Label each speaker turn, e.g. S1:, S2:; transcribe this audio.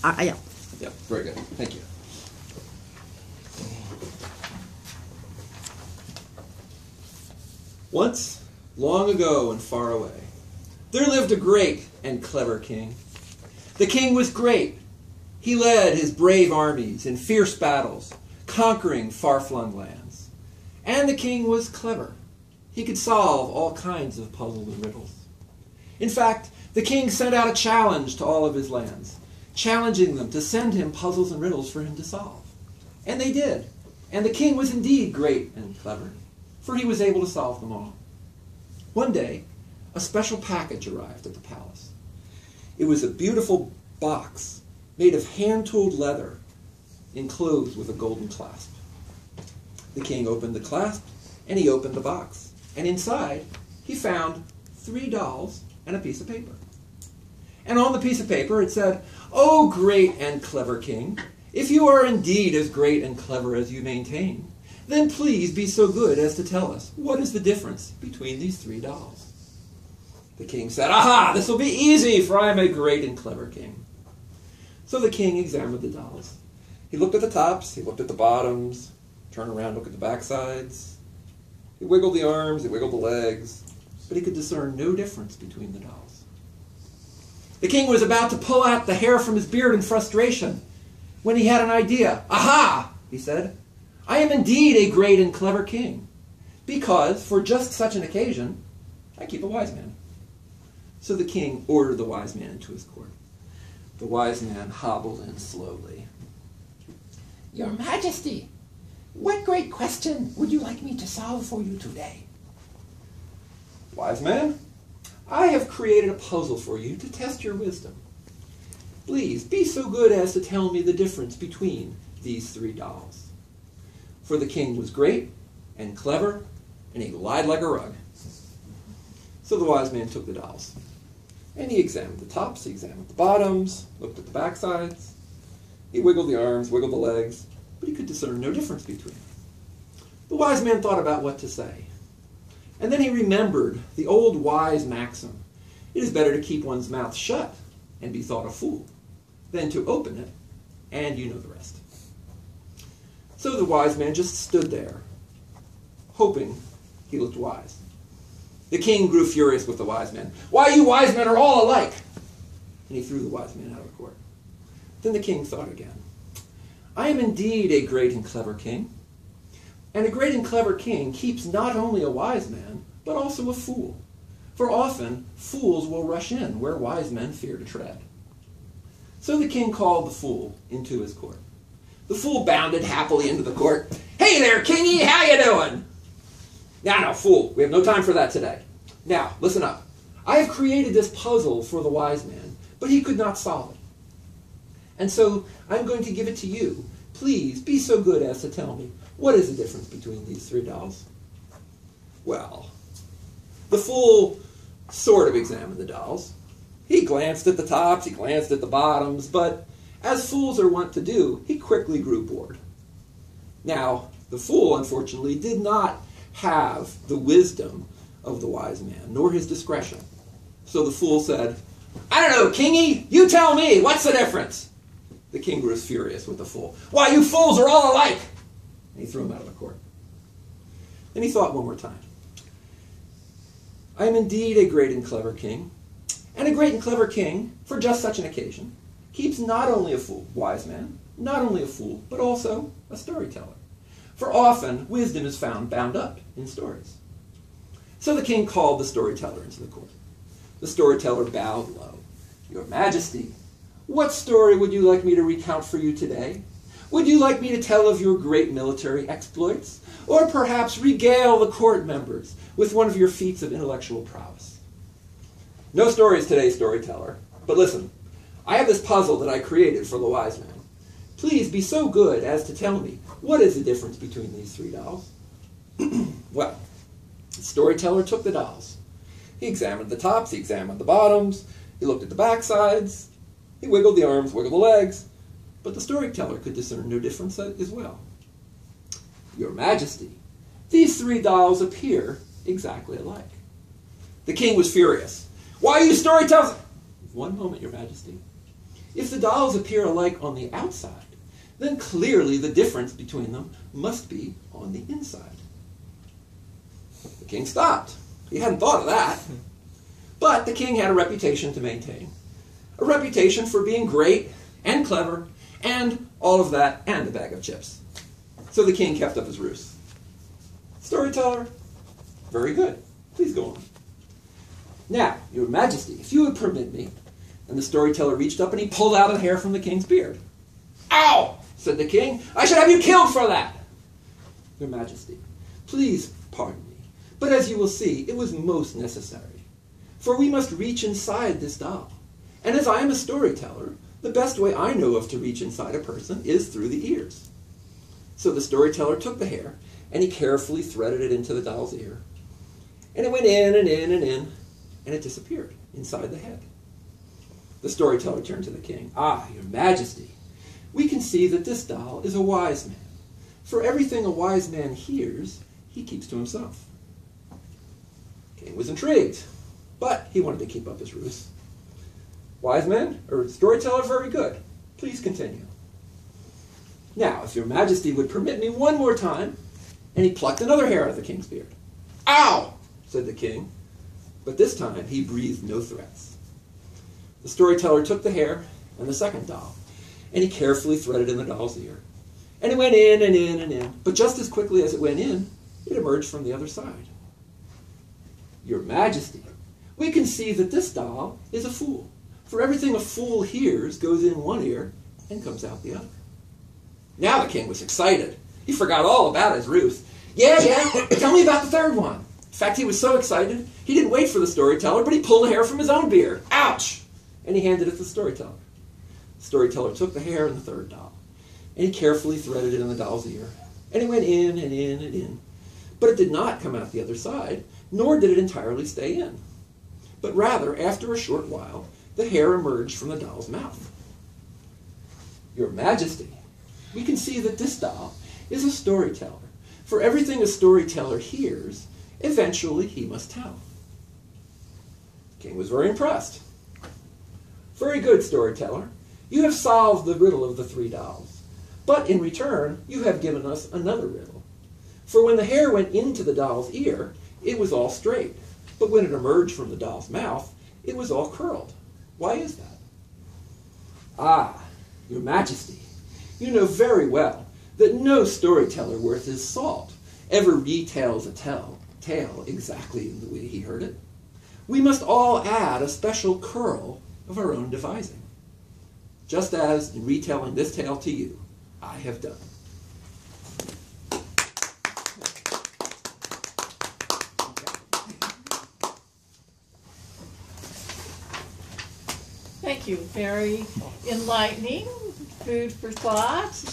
S1: Yeah.
S2: Yeah, very good. Thank you. Once, long ago and far away, there lived a great and clever king. The king was great. He led his brave armies in fierce battles, conquering far-flung lands. And the king was clever. He could solve all kinds of puzzles and riddles. In fact, the king sent out a challenge to all of his lands, challenging them to send him puzzles and riddles for him to solve. And they did. And the king was indeed great and clever, for he was able to solve them all. One day, a special package arrived at the palace. It was a beautiful box made of hand-tooled leather, enclosed with a golden clasp. The king opened the clasp, and he opened the box. And inside, he found 3 dolls and a piece of paper. And on the piece of paper it said, "O great and clever king, if you are indeed as great and clever as you maintain, then please be so good as to tell us what is the difference between these 3 dolls." The king said, "Aha, this will be easy, for I am a great and clever king." So the king examined the dolls. He looked at the tops, he looked at the bottoms, turned around, looked at the backsides. He wiggled the arms, he wiggled the legs, but he could discern no difference between the dolls. The king was about to pull out the hair from his beard in frustration when he had an idea. "Aha," he said, "I am indeed a great and clever king, because for just such an occasion, I keep a wise man." So the king ordered the wise man into his court. The wise man hobbled in slowly. "Your Majesty, what great question would you like me to solve for you today?" "Wise man, I have created a puzzle for you to test your wisdom. Please be so good as to tell me the difference between these 3 dolls." For the king was great and clever, and he lied like a rug. So the wise man took the dolls, and he examined the tops, he examined the bottoms, looked at the backsides. He wiggled the arms, wiggled the legs, but he could discern no difference between them. The wise man thought about what to say. And then he remembered the old wise maxim, "It is better to keep one's mouth shut and be thought a fool than to open it," and you know the rest. So the wise man just stood there, hoping he looked wise. The king grew furious with the wise man. "Why, you wise men are all alike!" And he threw the wise man out of the court. Then the king thought again. "I am indeed a great and clever king. And a great and clever king keeps not only a wise man, but also a fool. For often fools will rush in where wise men fear to tread." So the king called the fool into his court. The fool bounded happily into the court. "Hey there, kingy, how you doing?" Now, fool, we have no time for that today. Now, listen up. I have created this puzzle for the wise man, but he could not solve it. And so I'm going to give it to you. Please be so good as to tell me, what is the difference between these 3 dolls? Well, the fool sort of examined the dolls. He glanced at the tops, he glanced at the bottoms, but as fools are wont to do, he quickly grew bored. Now, the fool, unfortunately, did not have the wisdom of the wise man, nor his discretion. So the fool said, "I don't know, kingy, you tell me, what's the difference?" The king grew furious with the fool. "Why, you fools are all alike!" And he threw him out of the court. Then he thought one more time. "I am indeed a great and clever king, and a great and clever king, for just such an occasion, keeps not only a wise man, not only a fool, but also a storyteller. For often wisdom is found bound up in stories." So the king called the storyteller into the court. The storyteller bowed low. "Your Majesty, what story would you like me to recount for you today? Would you like me to tell of your great military exploits, or perhaps regale the court members with one of your feats of intellectual prowess?" "No stories today, storyteller. But listen, I have this puzzle that I created for the wise man. Please be so good as to tell me, what is the difference between these 3 dolls?" Well, the storyteller took the dolls. He examined the tops, he examined the bottoms, he looked at the backsides, he wiggled the arms, wiggled the legs, but the storyteller could discern no difference as well. "Your Majesty, these 3 dolls appear exactly alike." The king was furious. "Why, you storytellers—" "One moment, Your Majesty. If the dolls appear alike on the outside, then clearly the difference between them must be on the inside. The king stopped. He hadn't thought of that. But the king had a reputation to maintain. A reputation for being great and clever and all of that and a bag of chips. So the king kept up his ruse. Storyteller, very good. Please go on. Now, your majesty, if you would permit me. And the storyteller reached up and he pulled out a hair from the king's beard. Ow! Said the king. I should have you killed for that. Your majesty, please pardon me. But as you will see, it was most necessary. For we must reach inside this doll. And as I am a storyteller, the best way I know of to reach inside a person is through the ears. So the storyteller took the hair and he carefully threaded it into the doll's ear. And it went in and in and in, and it disappeared inside the head. The storyteller turned to the king. Ah, your majesty, we can see that this doll is a wise man. For everything a wise man hears, he keeps to himself. The king was intrigued, but he wanted to keep up his ruse. Wise man, or storyteller, very good. Please continue. Now, if your majesty would permit me one more time, and he plucked another hair out of the king's beard. Ow! Said the king, but this time he breathed no threats. The storyteller took the hair and the second doll, and he carefully threaded in the doll's ear. And it went in and in and in, but just as quickly as it went in, it emerged from the other side. Your majesty, we can see that this doll is a fool. For everything a fool hears goes in one ear and comes out the other. Now the king was excited. He forgot all about his ruse. Yeah, tell me about the third one. In fact, he was so excited, he didn't wait for the storyteller, but he pulled the hair from his own beard. Ouch! And he handed it to the storyteller. The storyteller took the hair and the third doll, and he carefully threaded it in the doll's ear. And it went in and in and in. But it did not come out the other side, nor did it entirely stay in. But rather, after a short while, the hair emerged from the doll's mouth. Your majesty, we can see that this doll is a storyteller. For everything a storyteller hears, eventually he must tell. The king was very impressed. Very good, storyteller. You have solved the riddle of the three dolls. But in return, you have given us another riddle. For when the hair went into the doll's ear, it was all straight. But when it emerged from the doll's mouth, it was all curled. Why is that? Ah, your majesty, you know very well that no storyteller worth his salt ever retells a tale exactly in the way he heard it. We must all add a special curl of our own devising, just as in retelling this tale to you, I have done.
S1: Thank you. Very enlightening, food for thought.